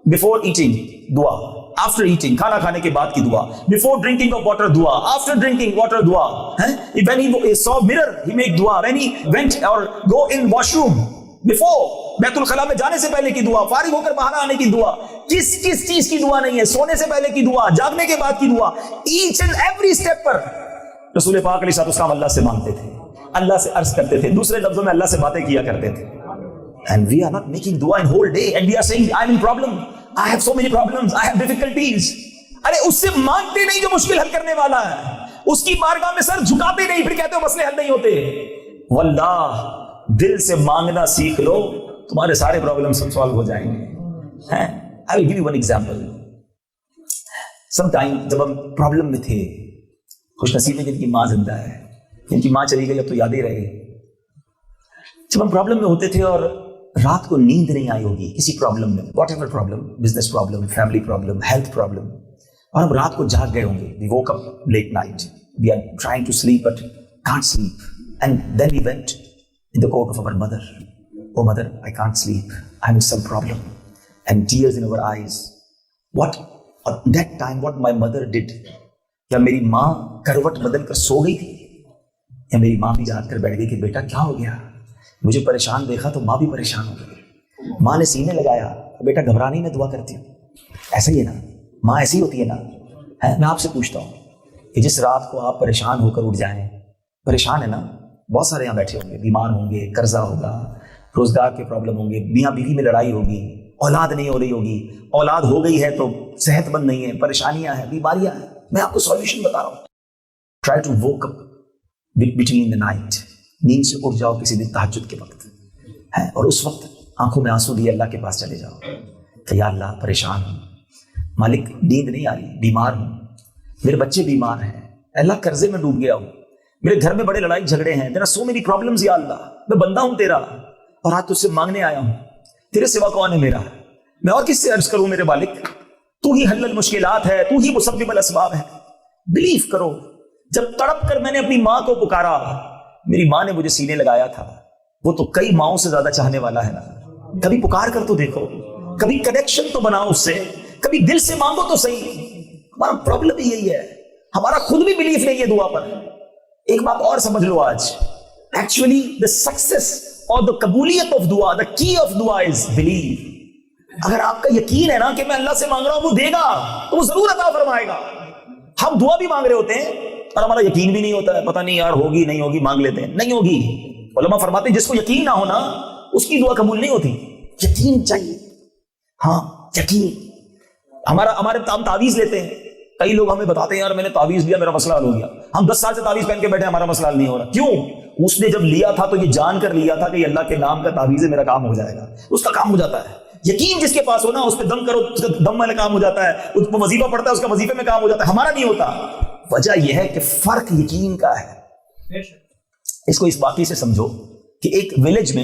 بفور ایٹنگ دعا, after eating کھانا کھانے کے بعد کی دعا, before drinking of water دعا, after drinking water دعا, when he saw mirror he make دعا, when he went or go in washroom, before بیت الخلاء میں جانے سے پہلے کی دعا, فارغ ہو کر باہر آنے کی دعا, کس چیز کی دعا نہیں ہے, سونے سے پہلے کی دعا, جاگنے کے بعد کی دعا, each and every step پر رسول پاک علیہ السلام اللہ سے مانگتے تھے, اللہ سے عرض کرتے تھے, دوسرے لفظوں میں اللہ سے باتیں کیا کرتے تھے. And we are not making dua in whole day and we are saying I'm in problem, I have so many problems, I have difficulties. ارے اس سے مانگتے نہیں جو مشکل حل کرنے والا ہے, اس کی بارگاہ میں سر جھکاتے نہیں, پھر کہتے ہو مسئلے حل نہیں ہوتے. واللہ دل سے مانگنا سیکھ لو, تمہارے سارے پرابلمز سالو ہو جائیں گے. I will give you one example. Sometime جب ہم پرابلم میں تھے, خوش نصیب ہے جن کی ماں زندہ ہے, جن کی ماں چلی گئی اب تو یادیں رہے. جب ہم پرابلم میں ہوتے تھے اور رات کو نیند نہیں آئی ہوگی کسی پرابلم میں, what ever problem, business problem, family problem, health problem, اور ہم رات کو جاگ گئے ہوں گے, we woke up late night, we are trying to sleep but can't sleep, and then we went in the court of our mother. Oh mother, I can't sleep, I'm in some problem, and tears in our eyes. What at that time what my mother did, کیا میری ماں کروٹ بدل کر سو گئی تھی, یا میری ماں بھی جاگ کر بیٹھ گئی کہ بیٹا کیا ہو گیا, مجھے پریشان دیکھا تو ماں بھی پریشان ہو گئی, ماں نے سینے لگایا, بیٹا گھبرا نہیں, میں دعا کرتی ہوں. ایسا ہی ہے نا, ماں ایسی ہوتی ہے نا. میں آپ سے پوچھتا ہوں کہ جس رات کو آپ پریشان ہو کر اٹھ جائیں, پریشان ہے نا, بہت سارے یہاں بیٹھے ہوں گے, بیمار ہوں گے, قرضہ ہوگا, روزگار کے پرابلم ہوں گے, میاں بیوی میں لڑائی ہوگی, اولاد نہیں ہو رہی ہوگی, اولاد ہو گئی ہے تو صحت مند نہیں ہے, پریشانیاں ہیں, بیماریاں ہیں. میں آپ کو سولوشن بتا رہا ہوں. Try to wake up between the night, نیند سے اٹھ جاؤ کسی دن تہجد کے وقت, اور اس وقت آنکھوں میں آنسو دیے اللہ کے پاس چلے جاؤ کہ یا اللہ پریشان ہوں, مالک نیند نہیں آ رہی, بیمار ہوں, میرے بچے بیمار ہیں, اللہ قرضے میں ڈوب گیا ہوں, میرے گھر میں بڑے لڑائی جھگڑے ہیں, there are so many problems یا اللہ, میں بندہ ہوں تیرا اور آج تجھ سے مانگنے آیا ہوں, تیرے سوا کون ہے میرا, میں اور کس سے عرض کروں میرے مالک, تو ہی حل المشکلات ہے, تو ہی مسبب الاسباب ہے. بلیو کرو, جب تڑپ کر میں نے اپنی ماں کو پکارا, میری ماں نے مجھے سینے لگایا تھا, وہ تو کئی ماؤں سے زیادہ چاہنے والا ہے نا. کبھی پکار کر تو دیکھو, کبھی کنیکشن تو بناؤ اس سے, کبھی دل سے مانگو تو صحیح. ہمارا پرابلم ہی یہی ہے, ہمارا خود بھی بلیف نہیں ہے دعا پر. ایک بات اور سمجھ لو آج, ایکچولی دا سکسیس اور دا قبولیت آف دعا, دا کی آف دعا از بلیف. اگر آپ کا یقین ہے نا کہ میں اللہ سے مانگ رہا ہوں وہ دے گا, تو وہ ضرور عطا فرمائے گا. ہم دعا بھی مانگ رہے ہوتے ہیں اور ہمارا یقین بھی نہیں ہوتا ہے, پتہ نہیں یار ہوگی نہیں ہوگی, مانگ لیتے ہیں, نہیں ہوگی. علماء فرماتے ہیں جس کو یقین نہ ہونا اس کی دعا قبول نہیں ہوتی. یقین چاہیے, ہاں یقین. ہمارے ہم تعویذ لیتے ہیں, کئی لوگ ہمیں بتاتے ہیں یار میں نے تعویذ لیا میرا مسئلہ حل ہو گیا. ہم 10 سال سے تعویذ پہن کے بیٹھے, ہمارا مسئلہ حل نہیں ہو رہا. کیوں؟ اس نے جب لیا تھا تو یہ جان کر لیا تھا کہ اللہ کے نام کا تعویذ ہے, میرا کام ہو جائے گا. اس کا کام ہو جاتا ہے. یقین جس کے پاس ہو نا, اس پہ دم کرو, اس کا دم والا کام ہو جاتا ہے, اس پہ وظیفہ پڑتا ہے, اس کا وظیفے میں کام ہو جاتا ہے. ہمارا نہیں ہوتا. وجہ یہ ہے کہ فرق یقین کا ہے. اس کو اس واقعے سے سمجھو کہ ایک ولیج میں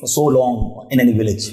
for so long in any village.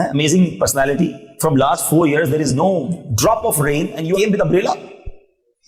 amazing personality, from last 4 years there is no drop of rain and you came with umbrella.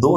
2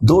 2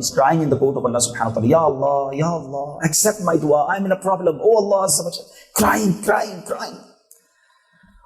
is crying in the court of Allah subhanahu wa ta'ala, ya Allah, accept my dua, I'm in a problem, oh Allah, crying.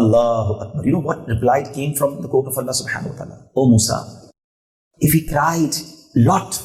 Allahu Akbar. You know what reply came from the court of Allah subhanahu wa ta'ala? Oh Musa, if he cried lot,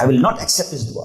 I will not accept his dua.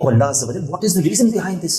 Oh Allah azza wa jalla, what is the reason behind this?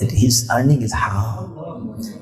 that his earning is haram.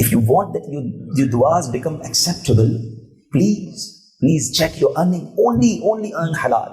If you want that your duas become acceptable, please check your earning. only earn halal.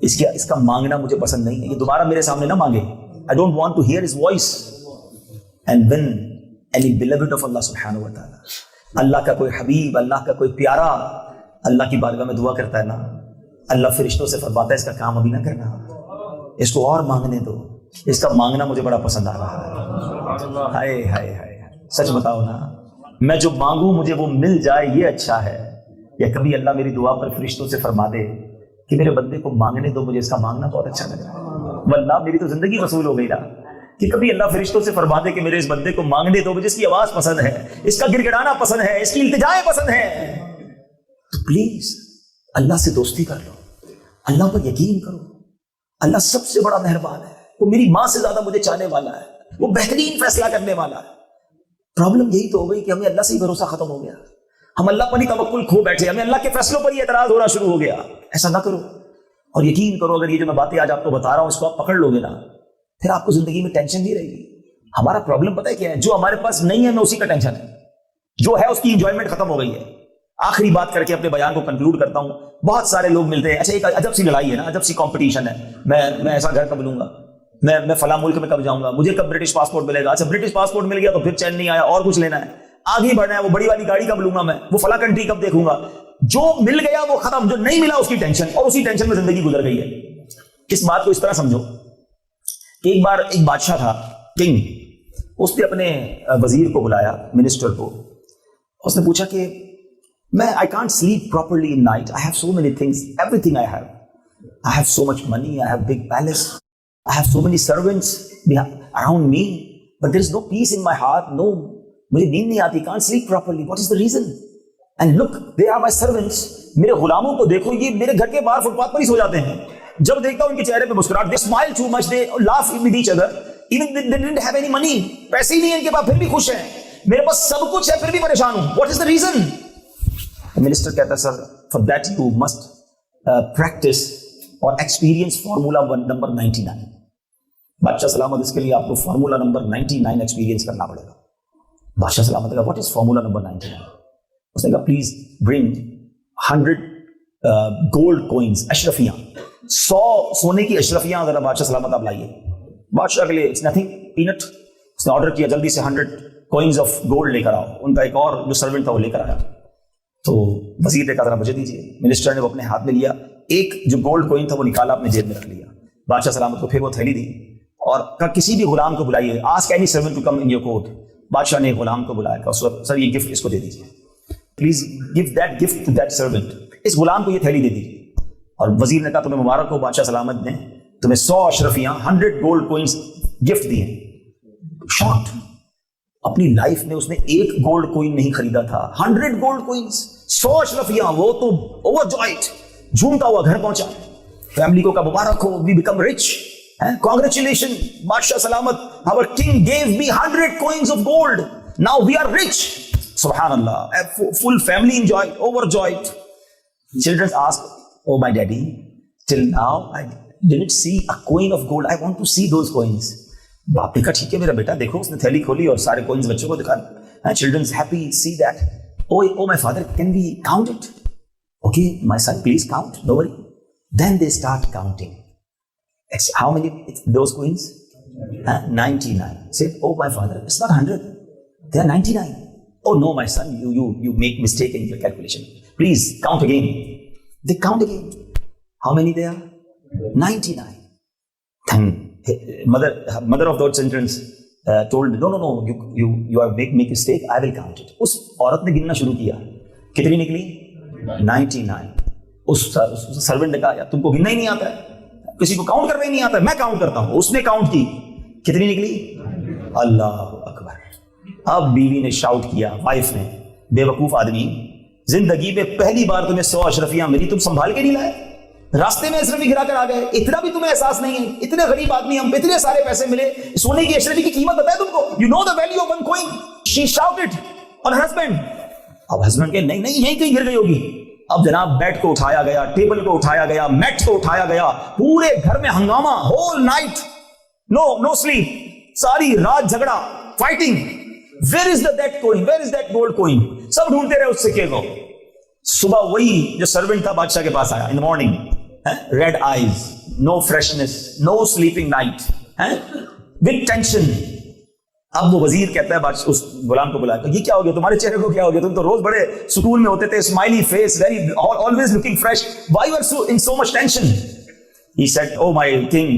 اس کا مانگنا مجھے پسند نہیں ہے, یہ دوبارہ میرے سامنے نہ مانگے. I don't want to hear his voice. And when any beloved of Allah subhanahu wa ta'ala, اللہ کا کوئی حبیب, اللہ کا کوئی پیارا اللہ کی بارگاہ میں دعا کرتا ہے نا, اللہ فرشتوں سے فرماتا ہے اس کا کام ابھی نہ کرنا, اس کو اور مانگنے دو, اس کا مانگنا مجھے بڑا پسند آ رہا ہے. ہائے ہائے ہائے, سچ بتاؤ نا, میں جو مانگوں مجھے وہ مل جائے یہ اچھا ہے, یا کبھی اللہ میری دعا پر فرشتوں سے فرما دے کہ میرے بندے کو مانگنے دو, مجھے اس کا مانگنا بہت اچھا لگ رہا ہے. واللہ میری تو زندگی وصول ہو گئی نا, کہ کبھی اللہ فرشتوں سے فرما دے کہ میرے اس بندے کو مانگنے دو, مجھے اس کی آواز پسند ہے, اس کا گر گڑانا پسند ہے, اس کی التجائیں پسند ہیں. تو پلیز اللہ سے دوستی کر لو, اللہ پر یقین کرو. اللہ سب سے بڑا مہربان ہے, وہ میری ماں سے زیادہ مجھے چاہنے والا ہے, وہ بہترین فیصلہ کرنے والا ہے. پرابلم یہی تو ہو گئی کہ ہمیں اللہ سے ہی بھروسہ ختم ہو گیا, ہم اللہ پر ہی توکل کھو بیٹھے, ہمیں اللہ کے فیصلوں پر ہی اعتراض ہونا شروع ہو گیا. ایسا نہ کرو, اور یقین کرو اگر یہ جو میں باتیں آج آپ کو بتا رہا ہوں اس کو آپ پکڑ لو گے نا, پھر آپ کو زندگی میں ٹینشن نہیں رہے گی. ہمارا پرابلم پتہ ہے کیا ہے, جو ہمارے پاس نہیں ہے میں اسی کا ٹینشن ہے, جو ہے اس کی انجوائمنٹ ختم ہو گئی ہے. آخری بات کر کے اپنے بیان کو کنکلوڈ کرتا ہوں. بہت سارے لوگ ملتے ہیں, اچھا ایک عجب سی لڑائی ہے نا, عجب سی کمپٹیشن ہے, میں ایسا گھر کب لوں گا, میں فلاں ملک میں کب جاؤں گا, مجھے کب برٹش پاسپورٹ ملے گا. اچھا برٹش پاسپورٹ مل گیا تو پھر چین نہیں آیا, اور کچھ لینا ہے, آگے بڑھنا ہے, وہ بڑی والی گاڑی کب لوں گا, میں وہ فلاں کنٹری کب دیکھوں گا. جو مل گیا وہ ختم, جو نہیں ملا اس کی ٹینشن, اور اسی ٹینشن میں زندگی گزر گئی ہے. اس بات کو اس طرح سمجھو کہ ایک بار ایک بادشاہ تھا, کنگ, اس نے اپنے وزیر کو بلایا, منسٹر کو. اس نے پوچھا کہ میں I can't sleep properly in night. I have so many things, everything I have. I have so much money, I have big palace, I have so many servants around me, but there is no peace in my heart. No, مجھے نیند نہیں آتی, can't sleep properly. What is the reason? And look, they are my servants. میرے غلاموں کو دیکھو, یہ میرے گھر کے باہر فٹ پاتھ پر ہی سو جاتے ہیں. جب دیکھتا ہوں ان کے چہرے پہ مسکراہٹ, they smile too much, they laugh with each other, even they didn't have any money. پیسے ہی نہیں ہیں ان کے پاس, پھر بھی خوش ہیں. میرے پاس سب کچھ ہے پھر بھی پریشان ہوں. What is the reason? Minister کہتا ہے, سر for that you must practice or experience formula number 99. بادشاہ سلامت, اس کے لیے آپ کو فارمولا نمبر 99 ایکسپیرینس کرنا پڑے گا. بادشاہ سلامت کا, what is formula number 99? اس نے کہا پلیز bring 100 gold coins, اشرفیاں, 100 سونے کی اشرفیاں ذرا بادشاہ سلامت آپ لائیے. بادشاہ کے لیے اٹس نتھنگ, پینٹ. اس نے آرڈر کیا جلدی سے 100 coins آف گولڈ لے کر آؤ. ان کا ایک اور جو سرونٹ تھا وہ لے کر آیا. تو وزیر نے کہا ذرا مجھے دیجیے. منسٹر نے وہ اپنے ہاتھ میں لیا, ایک جو گولڈ کوئن تھا وہ نکالا, اپنے جیب میں رکھ لیا. بادشاہ سلامت کو پھر وہ تھیلی دی اور کہا کسی بھی غلام کو بلائیے, ask any servant to come in your court. بادشاہ نے غلام کو بلایا, کہا سر یہ گفٹ اس کو دے دیجیے, please give that gift to that servant, اس غلام کو یہ تھیلی دے دیجیے. اور وزیر نے کہا تمہیں مبارک ہو, بادشاہ سلامت نے تمہیں 100 اشرفیاں 100 گولڈ کوئنس گفٹ دیے. شاکڈ, اپنی لائف میں اس نے ایک گولڈ کوئن نہیں خریدا تھا, 100 گولڈ کوئنس, 100 اشرفیاں. وہ تو اوور جوائٹ, جھومتا ہوا گھر پہنچا. فیملی کو کہا مبارک ہو, وی بیکم رچ, congratulations بادشاہ سلامت, our king gave me 100 coins of gold, now we are rich. سبحان اللہ, full family enjoyed, overjoyed. Children ask, oh my daddy, till now I didn't see a coin of gold, I want to see those coins. باپ نے کہا ٹھیک ہے میرا بیٹا, دیکھو. اس نے تھیلی کھولی اور سارے کوئنز بچوں کو دکھا. Children's happy, see that. Oh my father, can we count it? Okay, my son, please count, don't worry. Then they start counting. How many those coins? 99. Say, oh my father, it's not 100, they are 99. Oh no my son, you make mistake in your calculation, please count again. They count again. How many there are? 99. Then mother of those children told, no, you are make mistake, I will count it. اس عورت نے گننا شروع کیا, کتنی نکلی؟ 99. اس سرونٹ نے کہا یار تم کو گننا ہی نہیں آتا ہے, کسی کو کاؤنٹ کرنا ہی نہیں آتا ہے, میں کاؤنٹ کرتا ہوں. اس نے کاؤنٹ کی, کتنی نکلی؟ اللہ اکبر. اب بیوی نے شاؤٹ کیا, وائف نے, بے وقوف آدمی, زندگی میں پہلی بار تمہیں 100 اشرفیاں ملی, تم سنبھال کے نہیں لائے, راستے میں اشرفی گرا کر آ گئے, اتنا بھی تمہیں احساس نہیں ہے, اتنے غریب آدمی ہم, اتنے سارے پیسے ملے, سونے کی اشرفی کی قیمت بتائے تم کو, you know the value of one coin. She shouted on her husband. اب ہسبینڈ کہ نہیں یہیں کہیں گر گئی ہوگی. اب جناب بیڈ کو اٹھایا گیا, ٹیبل کو اٹھایا گیا, میٹ کو اٹھایا گیا, پورے گھر میں ہنگامہ, ہول نائٹ, no sleep, ساری رات جھگڑا, fighting. Where is that coin? Where is that gold coin? سب ڈھونڈتے رہے اس سکے کو. صبح وہی جو سرونٹ تھا بادشاہ کے پاس آیا, in the morning, red eyes, no freshness, no sleeping night, with tension. اب وہ وزیر کہتا ہے اس غلام کو بلایا, یہ کیا ہو گیا تمہارے چہرے کو, کیا ہو گیا, تم تو روز بڑے سکون میں ہوتے تھے, smiley face, very always looking fresh, why you are so in so much tension? He said, oh my king,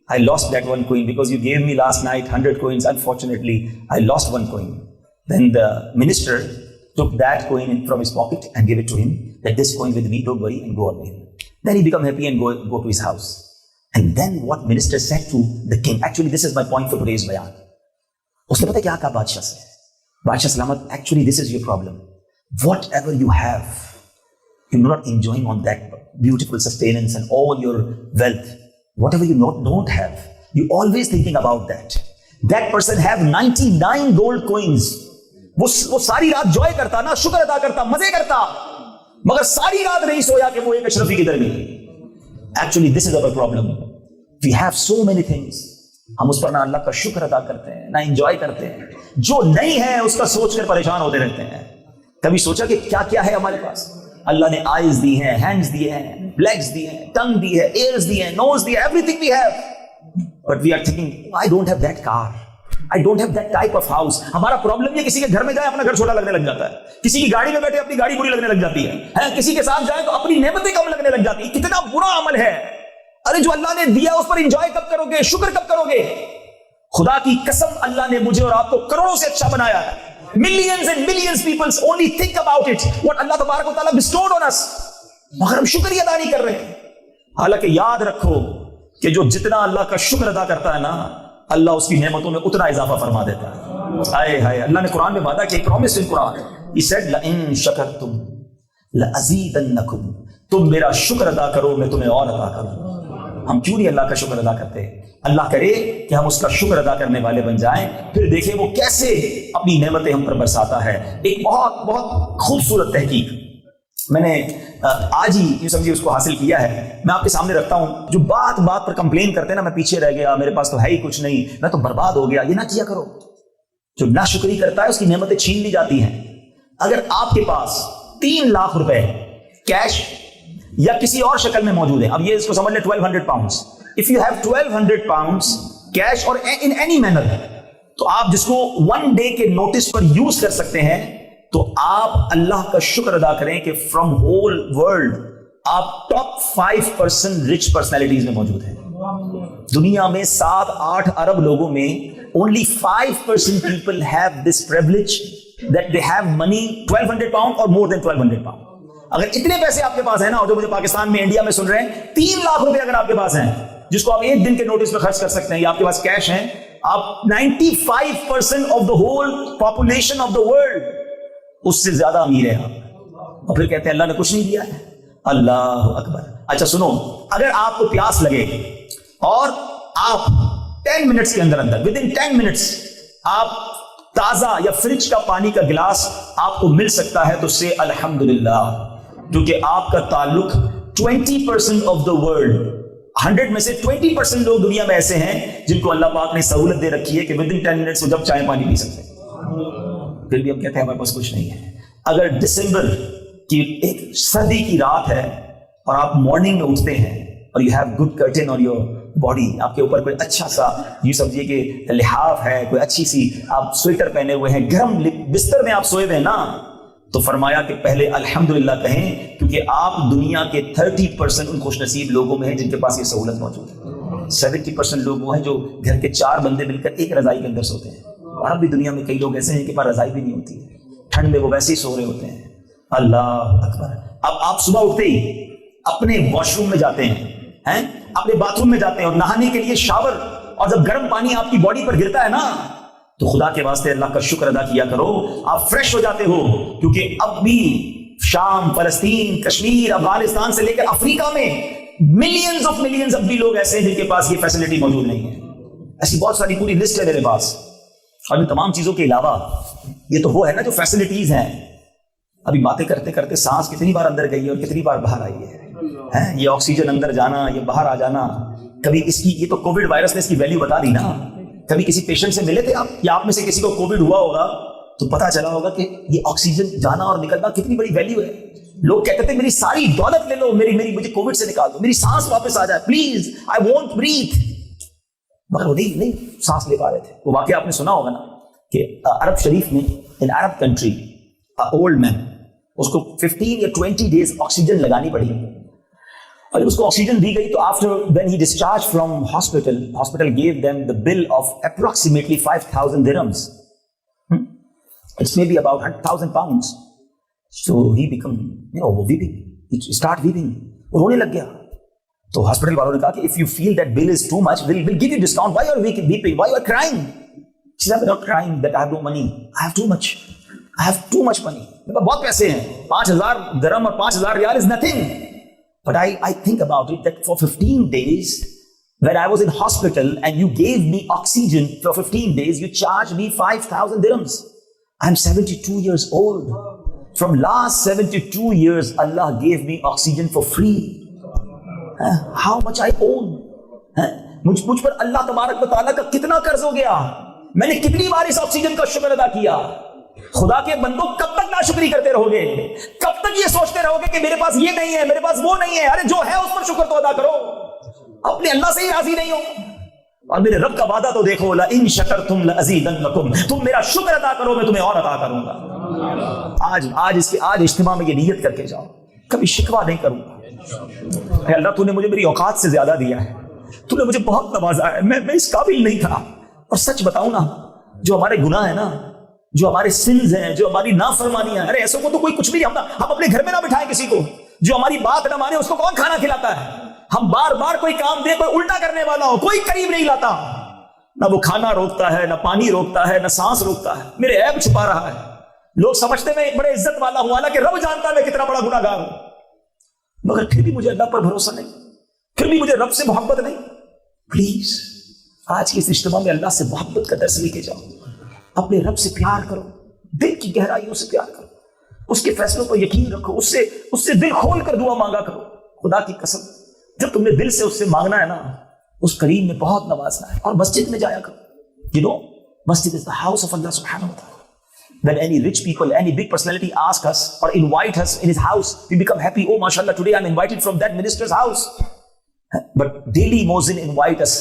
I lost that one coin because you gave me last night 100 coins. Unfortunately, I lost one coin. Then the minister took that coin from his pocket and gave it to him, that this coin with me, don't worry, and go away. Then he became happy and go to his house. And then what minister said to the king, actually this is my point for today's bayan. Usne pata kya kaha Badshah se? Badshah Salamat, actually this is your problem. Whatever you have, you're not enjoying on that beautiful sustenance and all your wealth. Whatever you don't have, you're always thinking about that. That person have 99 gold coins. وہ ساری رات جوائے کرتا نا, شکر ادا کرتا, مزے کرتا, مگر ساری رات نہیں سویا کہ وہ ایک اشرفی کی درمی. Actually this is our problem. We have so many things. ہم اس پر نہ اللہ کا شکر ادا کرتے ہیں, نہ انجوائے کرتے ہیں. جو نہیں ہے اس کا سوچ کر پریشان ہوتے رہتے ہیں. کبھی سوچا کہ کیا کیا ہے ہمارے پاس؟ اللہ نے آئیز دی ہیں, ہینڈز دیے ہیں, لیگز دی ہیں, ٹنگ دی ہے, ایئرز دی ہیں, نوز دی ہے, everything we have. But we are thinking, I don't have that car. I don't have that type of house. ہمارا پرابلم یہ, کسی کے گھر میں جائے اپنا گھر چھوٹا لگنے لگ جاتا ہے, کسی کی گاڑی میں بیٹھے اپنی گاڑی بری لگنے لگ جاتی ہے, کسی کے ساتھ جائے تو اپنی نعمتیں کم لگنے لگ جاتی ہے. کتنا برا عمل ہے. ارے جو اللہ نے دیا اس پر انجوائے کب کرو گے, شکر کب کرو گے؟ خدا کی قسم اللہ نے مجھے اور آپ کو کروڑوں سے اچھا بنایا ہے. Millions and millions people only think about it, what Allah تبارک و تعالیٰ bestowed on us, مگر ہم شکر ہی ادا نہیں کر رہے. حالانکہ یاد رکھو کہ جو جتنا اللہ کا شکر ادا کرتا ہے نا, اللہ اس کی نعمتوں میں اتنا اضافہ فرما دیتا ہے. ہائے ہائے, اللہ نے قرآن میں وعدہ کیا, promise in Quran. He said لَإِن شَكَرْتُمْ لَأَزِيدَنَّكُمْ, تم میرا شکر ادا کرو میں تمہیں اور عطا کروں. ہم کیوں نہیں اللہ کا شکر ادا کرتے؟ اللہ کرے کہ ہم اس کا شکر ادا کرنے والے بن جائیں, پھر دیکھیں وہ کیسے اپنی نعمتیں ہم پر برساتا ہے. ایک بہت بہت خوبصورت تحقیق میں نے آج ہی یوں سمجھیے اس کو حاصل کیا ہے, میں آپ کے سامنے رکھتا ہوں. جو بات بات پر کمپلین کرتے ہیں نا, میں پیچھے رہ گیا, میرے پاس تو ہے ہی کچھ نہیں, میں تو برباد ہو گیا, یہ نہ کیا کرو. جو ناشکری کرتا ہے اس کی نعمتیں چھین لی جاتی ہیں. اگر آپ کے پاس 3 لاکھ روپے کیش یا کسی اور شکل میں موجود ہے, اب یہ اس کو سمجھ لیں 1200 pounds, if you have 1200 pounds cash or in any manner, تو آپ جس کو 1 day کے نوٹس پر یوز کر سکتے ہیں, تو آپ اللہ کا شکر ادا کریں کہ فرام ہول ورلڈ آپ ٹاپ 5% رچ پرسنالٹیز میں موجود ہیں. دنیا میں 7-8 ارب لوگوں میں only 5% people have this privilege that they have money 1200 pounds or more than 1200 pounds. اگر اتنے پیسے آپ کے پاس ہیں نا, اور جو مجھے پاکستان میں انڈیا میں سن رہے ہیں, 3 لاکھ روپے اگر آپ کے پاس ہیں جس کو آپ 1 دن کے نوٹس پہ خرچ کر سکتے ہیں, یا آپ کے پاس کیش ہیں, آپ 95% of the whole population of the world اس سے زیادہ امیر ہے آپ, اور پھر کہتے ہیں اللہ نے کچھ نہیں دیا ہے. اللہ اکبر. اچھا سنو, اگر آپ کو پیاس لگے اور آپ 10 منٹس کے اندر ود ان 10 منٹس آپ تازہ یا فریج کا پانی کا گلاس آپ کو مل سکتا ہے, تو سے الحمدللہ, کیونکہ آپ کا تعلق 20% آف دا ورلڈ, 100 میں سے 20% لوگ دنیا میں ایسے ہیں جن کو اللہ پاک نے سہولت دے رکھی ہے کہ ود ان 10 منٹس وہ جب چائے پانی پی سکتے ہیں. پھر بھی ہم کہتے ہیں ہمارے پاس کچھ نہیں ہے. اگر دسمبر کی ایک سردی کی رات ہے اور آپ مارننگ میں اٹھتے ہیں اور یو ہیو گڈ کرٹن اور یور باڈی, آپ کے اوپر کوئی اچھا سا یہ سمجھیے کہ لحاف ہے, کوئی اچھی سی آپ سویٹر پہنے ہوئے ہیں, گرم بستر میں آپ سوئے ہوئے ہیں نا, تو فرمایا کہ پہلے الحمدللہ کہیں, کیونکہ آپ دنیا کے 30% ان خوش نصیب لوگوں میں ہیں جن کے پاس یہ سہولت موجود ہے. 70% لوگ وہ ہیں جو گھر کے 4 بندے مل کر ایک رضائی کے اندر سوتے ہیں. اور اب بھی دنیا میں کئی لوگ ایسے ہیں جن کے پاس رضائی بھی نہیں ہوتی ہے, ٹھنڈ میں وہ ویسے ہی سو رہے ہوتے ہیں. اللہ اکبر. اب آپ صبح اٹھتے ہی اپنے واش روم میں جاتے ہیں, اپنے باتھ روم میں جاتے ہیں اور نہانے کے لیے شاور, اور جب گرم پانی آپ کی باڈی پر گرتا ہے نا, تو خدا کے واسطے اللہ کا شکر ادا کیا کرو, آپ فریش ہو جاتے ہو. کیونکہ اب بھی شام, فلسطین, کشمیر, افغانستان سے لے کر افریقہ میں ملینز آف ملینز اب بھی لوگ ایسے ہیں جن کے پاس یہ فیسلٹی موجود نہیں ہے. ایسی بہت ساری پوری لسٹ ہے میرے پاس. اور ان تمام چیزوں کے علاوہ یہ تو وہ ہے نا جو فیسلٹیز ہیں. ابھی باتیں کرتے کرتے سانس کتنی بار اندر گئی ہے اور کتنی بار باہر آئی ہے. یہ آکسیجن اندر جانا, یہ باہر آ جانا. کبھی اس کی, یہ تو کووڈ وائرس نے اس کی ویلیو بتا دی نا. کبھی کسی پیشنٹ سے ملے تھے آپ, یا آپ میں سے کسی کو کووڈ ہوا ہوگا تو پتا چلا ہوگا کہ یہ آکسیجن جانا اور نکلنا کتنی بڑی ویلیو ہے. لوگ کہتے تھے میری ساری دولت لے لو, مجھے کووڈ سے نکال دو, میری سانس واپس آ جائے پلیز, آئی وانٹ بریتھ. مگر وہ نہیں سانس لے پا رہے تھے. وہ واقعہ آپ نے سنا ہوگا نا کہ عرب شریف میں ان عرب کنٹری اولڈ مین, اس کو 15 یا 20 days آکسیجن لگانی پڑی, اور جب اس کو آکسیجن دی گئی تو after when he discharge from hospital give them the bill of approximately 5,000 dirhams. It's maybe about 100,000 pounds. So he become, weeping. He start weeping. وہ رونے لگ گیا. تو ہاسپٹل والوں نے کہا کہ if you feel that bill is too much, we'll give you discount. Why you are weeping? Why you are crying? She said, I'm not crying that I have no money. I have too much money. میرے پاس بہت پیسے ہیں. 5,000 درہم اور 5,000 ریال is nothing. But I think about it that for 15 days, when I was in hospital and you gave me oxygen for 15 days, you charged me 5,000 dirhams. I'm 72 years old. From last 72 years, Allah gave me oxygen for free. How much I own? مجھ پر اللہ تبارک و تعالیٰ کا کتنا قرض ہو گیا. میں نے کتنی بار اس آکسیجن کا شکر ادا کیا. خدا کے بندوں کب تک ناشکری کرتے رہو گے؟ کب تک یہ سوچتے رہو گے کہ میرے پاس یہ نہیں ہے, میرے پاس وہ نہیں ہے؟ ارے جو ہے اس پر شکر تو ادا کرو. اپنے اللہ سے ہی راضی نہیں ہو. اور میرے رب کا وعدہ تو دیکھو, لئن شکرتم لازیدنکم, تم میرا شکر ادا کرو میں تمہیں اور عطا کروں گا. آج اجتماع میں یہ نیت کر کے جاؤ, کبھی شکوہ نہیں کروں گا. اے اللہ تو نے مجھے میری اوقات سے زیادہ دیا ہے, تو نے مجھے بہت نوازا ہے, میں اس قابل نہیں تھا. اور سچ بتاؤں نا, جو ہمارے گناہ ہیں نا, جو ہمارے سنز ہیں, جو ہماری نافرمانیاں, ارے ایسوں کو تو کوئی کچھ بھی نہیں. ہم اپنے گھر میں نہ بٹھائیں کسی کو. جو ہماری بات نہ مانے اس کو کون کھانا کھلاتا ہے؟ ہم بار بار کوئی کام دے, کوئی الٹا کرنے والا ہو, کوئی قریب نہیں لاتا. نہ وہ کھانا روکتا ہے, نہ پانی روکتا ہے, نہ سانس روکتا ہے, میرے عیب چھپا رہا ہے. لوگ سمجھتے میں بڑے عزت والا ہوں, حالانکہ رب جانتا ہے میں کتنا بڑا گناہ گار ہوں. مگر پھر بھی مجھے اللہ پر بھروسہ نہیں, پھر بھی مجھے رب سے محبت نہیں. پلیز آج کے اس اجتماع میں اللہ سے محبت کا درس لے کے جاؤ. اپنے رب سے پیار کرو, دل کی گہرائیوں سے پیار کرو, اس کے فیصلوں پر یقین رکھو, اس سے دل کھول کر دعا مانگا کرو. خدا کی قسم, جب تم نے دل سے اس سے مانگنا ہے نا, اس کریم نے بہت نوازنا ہے. اور مسجد میں جایا کرو. مسجد is the house of Allah subhanahu wa ta'ala. When any rich people, any big personality ask us or invite us in his house, we become happy. Oh, mashallah, today I'm invited from that minister's house. But daily Muezzin invite us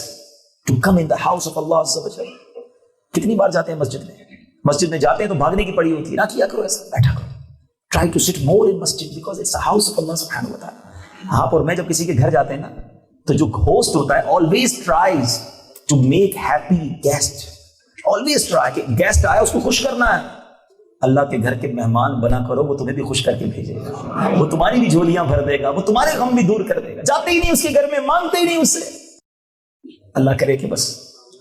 to come in the house of Allah azza wa jalla. کتنی بار جاتے ہیں مسجد میں؟ مسجد میں جاتے ہیں تو بھاگنے کی پڑی ہوتی ہے. نہ کیا کرو ایسا, بیٹھا کرو. Try to sit more in masjid because it's the house of Allah subhanahu wa ta'ala. آپ اور میں جب کسی کے گھر جاتے ہیں نا, تو جو ہوسٹ ہوتا ہے always tries to make happy guest. Always try کہ گیسٹ آیا اس کو خوش کرنا ہے. اللہ کے گھر کے مہمان بنا کرو, وہ تمہیں بھی خوش کر کے بھیجے گا, وہ تمہاری بھی جھولیاں بھر دے گا, وہ تمہارے غم بھی دور کر دے گا. جاتے ہی نہیں اس کے گھر میں, مانگتے ہی نہیں اس سے. اللہ کرے کہ بس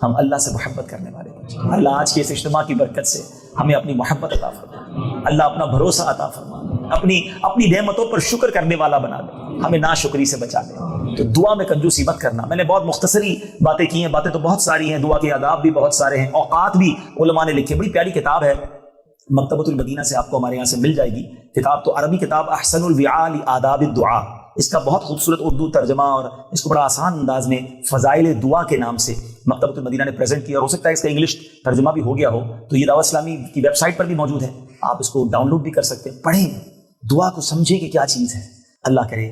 ہم اللہ سے محبت کرنے والے ہیں. اللہ آج کے اس اجتماع کی برکت سے ہمیں اپنی محبت عطا فرما, اللہ اپنا بھروسہ عطا فرما, اپنی نعمتوں پر شکر کرنے والا بنا دے, ہمیں ناشکری سے بچا دے. تو دعا میں کنجوسی مت کرنا. میں نے بہت مختصری باتیں کی ہیں, باتیں تو بہت ساری ہیں, دعا کے آداب بھی بہت سارے ہیں, اوقات بھی علماء نے لکھے. بڑی پیاری کتاب ہے, مکتبۃ المدینہ سے آپ کو ہمارے یہاں سے مل جائے گی. کتاب تو عربی کتاب احسن الوعاء لآداب الدعاء, اس کا بہت خوبصورت اردو ترجمہ اور اس کو بڑا آسان انداز میں فضائل دعا کے نام سے مکتبۃ المدینہ نے پریزنٹ کیا. اور ہو سکتا ہے اس کا انگلش ترجمہ بھی ہو گیا ہو, تو یہ دعوت اسلامی کی ویب سائٹ پر بھی موجود ہے, آپ اس کو ڈاؤن لوڈ بھی کر سکتے ہیں. پڑھیں, دعا کو سمجھیں کہ کیا چیز ہے. اللہ کرے